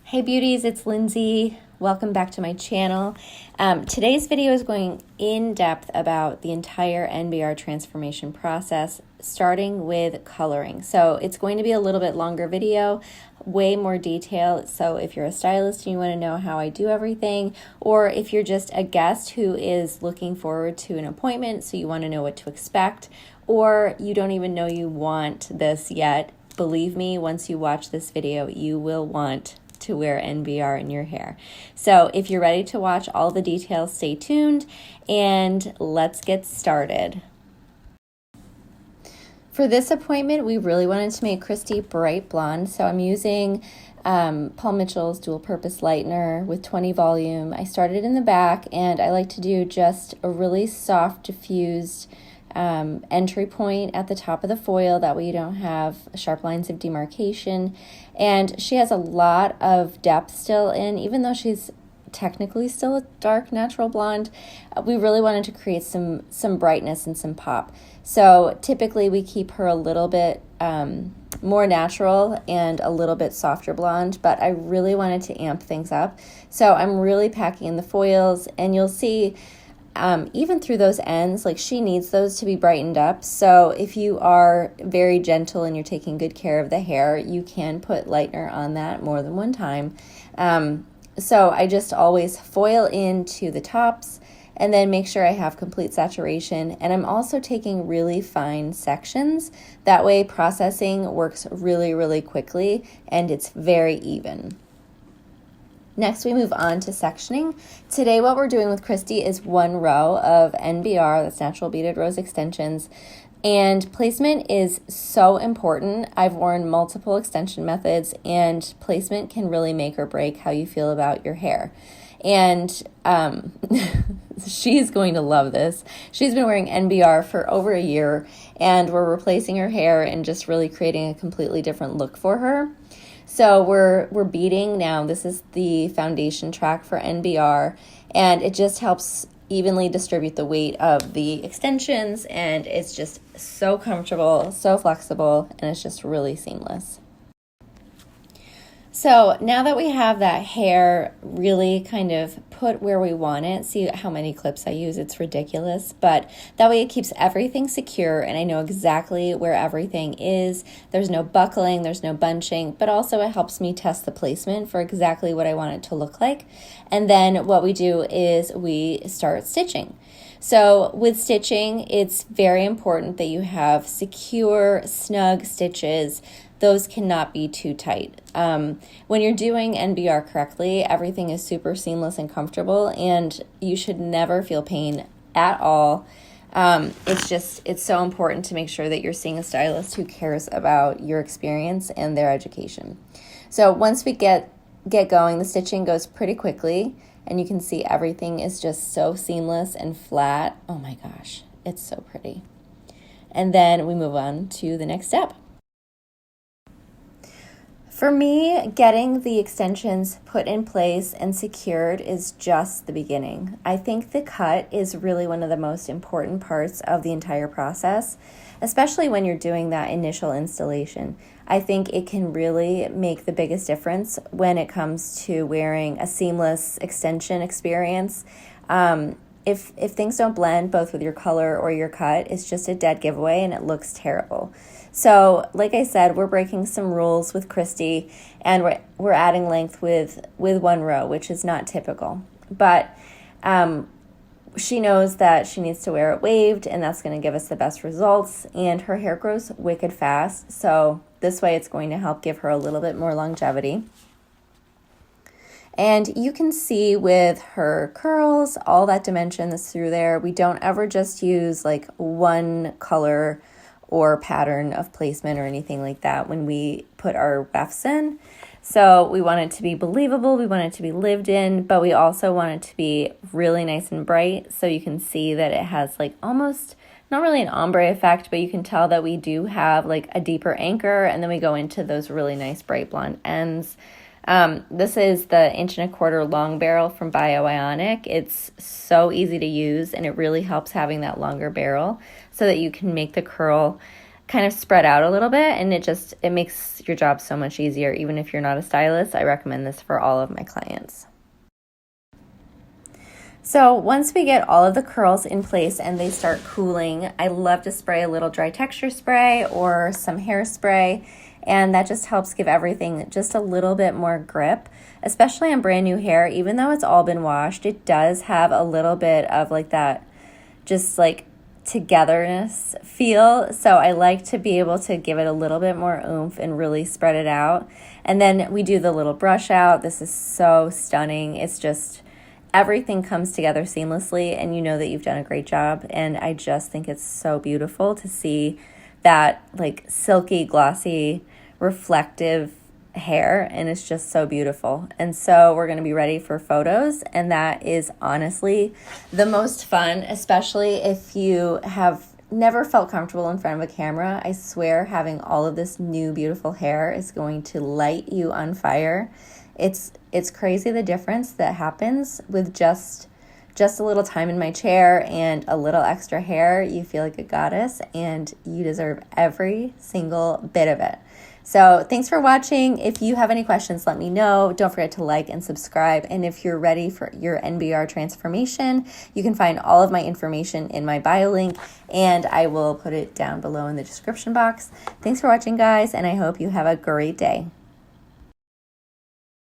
Hey beauties, it's Lindsay. Welcome back to my channel. Today's video is going in depth about the entire NBR transformation process, starting with coloring. So it's going to be a little bit longer video, way more detail. So if you're a stylist and you want to know how I do everything, or if you're just a guest who is looking forward to an appointment, so you want to know what to expect, or you don't even know you want this yet, believe me, once you watch this video, you will want to wear NBR in your hair. So if you're ready to watch all the details, stay tuned and let's get started. For this appointment, we really wanted to make Christy bright blonde. So I'm using Paul Mitchell's dual purpose lightener with 20 volume. I started in the back and I like to do just a really soft diffused entry point at the top of the foil. That way you don't have sharp lines of demarcation. And she has a lot of depth still in, even though she's technically still a dark natural blonde, we really wanted to create some brightness and some pop. So typically we keep her a little bit more natural and a little bit softer blonde, but I really wanted to amp things up. So I'm really packing in the foils, and you'll see even through those ends, like she needs those to be brightened up. So if you are very gentle and you're taking good care of the hair, you can put lightener on that more than one time. So I just always foil into the tops and then make sure I have complete saturation. And I'm also taking really fine sections. That way processing works really, really quickly and it's very even. Next, we move on to sectioning. Today, what we're doing with Christy is one row of NBR, that's natural beaded rose extensions, and placement is so important. I've worn multiple extension methods, and placement can really make or break how you feel about your hair. And she's going to love this. She's been wearing NBR for over a year, and we're replacing her hair and just really creating a completely different look for her. So we're beading now. This is the foundation track for NBR, and it just helps evenly distribute the weight of the extensions, and it's just so comfortable, so flexible, and it's just really seamless. So now that we have that hair really kind of put where we want it, see how many clips I use, it's ridiculous, but that way it keeps everything secure and I know exactly where everything is. There's no buckling, there's no bunching, but also it helps me test the placement for exactly what I want it to look like. And then what we do is we start stitching. So with stitching, it's very important that you have secure, snug stitches. Those cannot be too tight. When you're doing NBR correctly, everything is super seamless and comfortable, and you should never feel pain at all. It's so important to make sure that you're seeing a stylist who cares about your experience and their education. So once we get going, the stitching goes pretty quickly, and you can see everything is just so seamless and flat. Oh my gosh, it's so pretty. And then we move on to the next step. For me, getting the extensions put in place and secured is just the beginning. I think the cut is really one of the most important parts of the entire process, especially when you're doing that initial installation. I think it can really make the biggest difference when it comes to wearing a seamless extension experience. If things don't blend both with your color or your cut, it's just a dead giveaway and it looks terrible. So like I said, we're breaking some rules with Christy, and we're adding length with one row, which is not typical. But she knows that she needs to wear it waved, and that's going to give us the best results. And her hair grows wicked fast, so this way it's going to help give her a little bit more longevity. And you can see with her curls, all that dimension that's through there. We don't ever just use like one color or pattern of placement or anything like that when we put our wefts in. So we want it to be believable, we want it to be lived in, but we also want it to be really nice and bright, so you can see that it has like almost, not really an ombre effect, but you can tell that we do have like a deeper anchor, and then we go into those really nice bright blonde ends. This is the 1.25" long barrel from BioIonic. It's so easy to use, and it really helps having that longer barrel so that you can make the curl kind of spread out a little bit, and it makes your job so much easier. Even if you're not a stylist, I recommend this for all of my clients. So once we get all of the curls in place and they start cooling, I love to spray a little dry texture spray or some hairspray, and that just helps give everything just a little bit more grip, especially on brand new hair. Even though it's all been washed, it does have a little bit of like that just like togetherness feel. So I like to be able to give it a little bit more oomph and really spread it out. And then we do the little brush out. This is so stunning. It's just everything comes together seamlessly, and you know that you've done a great job. And I just think it's so beautiful to see that like silky, glossy, reflective hair, and it's just so beautiful. And so we're going to be ready for photos, and that is honestly the most fun, especially if you have never felt comfortable in front of a camera. I swear having all of this new beautiful hair is going to light you on fire. It's crazy the difference that happens with just a little time in my chair and a little extra hair. You feel like a goddess, and you deserve every single bit of it. So thanks for watching. If you have any questions, let me know. Don't forget to like and subscribe. And if you're ready for your NBR transformation, you can find all of my information in my bio link, and I will put it down below in the description box. Thanks for watching, guys, and I hope you have a great day.